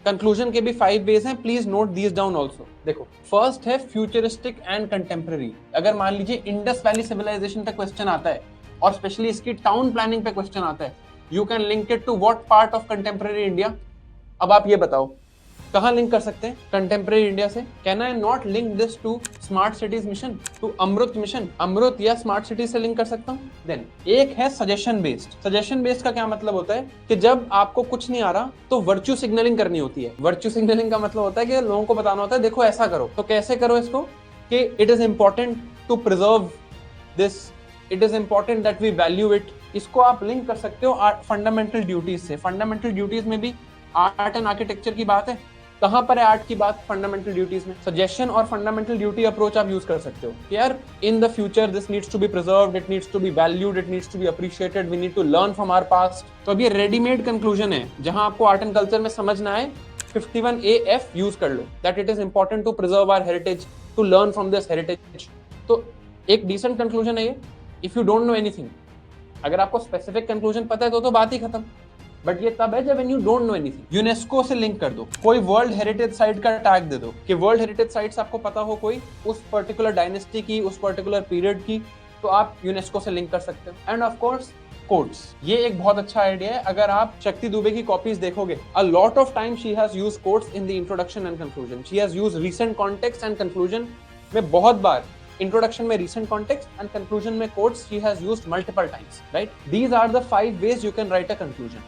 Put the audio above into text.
Conclusion के भी 5 veg हैं, please note these down also. देखो, फर्स्ट है फ्यूचरिस्टिक एंड कंटेम्प्रेरी। अगर मान लीजिए इंडस वैली सिविलाइजेशन पे क्वेश्चन आता है और स्पेशली इसकी टाउन प्लानिंग पे क्वेश्चन आता है, you can link it to what part of contemporary India. अब आप ये बताओ कहां लिंक कर सकते हैं कंटेम्प्रेरी इंडिया से? Can I not link this to smart cities mission, to Amrut mission? Amrut या स्मार्ट सिटीज से लिंक कर सकता हूं। देन एक है सजेशन बेस्ड। सजेशन बेस्ड का क्या मतलब होता है कि जब आपको कुछ नहीं आ रहा तो वर्च्यू सिग्नलिंग करनी होती है। वर्च्यू सिग्नलिंग का मतलब होता है कि लोगों को बताना होता है देखो ऐसा करो। तो कैसे करो इसको? कि it is important to preserve this, it is important that we value it. इसको आप लिंक कर सकते हो फंडामेंटल ड्यूटीज से। फंडामेंटल ड्यूटीज में भी आर्ट एंड आर्किटेक्चर की बात है। कहां पर है आर्ट की बात? फंडामेंटल ड्यूटीज में। सजेशन और फंडामेंटल ड्यूटी अप्रोच आप यूज कर सकते हो कि यार in the future this needs to be preserved, it needs to be valued, it needs to be appreciated, we need to learn from our past. तो अब ये रेडीमेड कंक्लूजन है जहां आपको आर्ट एंड कल्चर में समझना है 51AF यूज कर लो, that it is important to preserve our heritage, to learn from this heritage. तो एक डिसेंट कंक्लूजन है ये। If you don't know anything, अगर आपको स्पेसिफिक कंक्लूजन पता है तो बात ही खत्म। बट ये तब है जब when you don't know anything. UNESCO से लिंक कर दो, कोई वर्ल्ड हेरिटेज साइट का टैग दे दो कि वर्ल्ड हेरिटेज साइट्स आपको पता हो कोई उस पर्टिकुलर डायनेस्टी की, उस पर्टिकुलर पीरियड की, तो आप यूनेस्को से लिंक कर सकते हो। एंड ऑफ कोर्स कोड्स, ये एक बहुत अच्छा आइडिया है। अगर आप शक्ति दुबे की कॉपीज देखोगे, a lot of time she has used codes in the introduction and conclusion. She has used recent context and conclusion में बहुत बार। इंट्रोडक्शन में recent context and conclusion में quotes she has used multiple times, right? These are the 5 ways you can write a conclusion.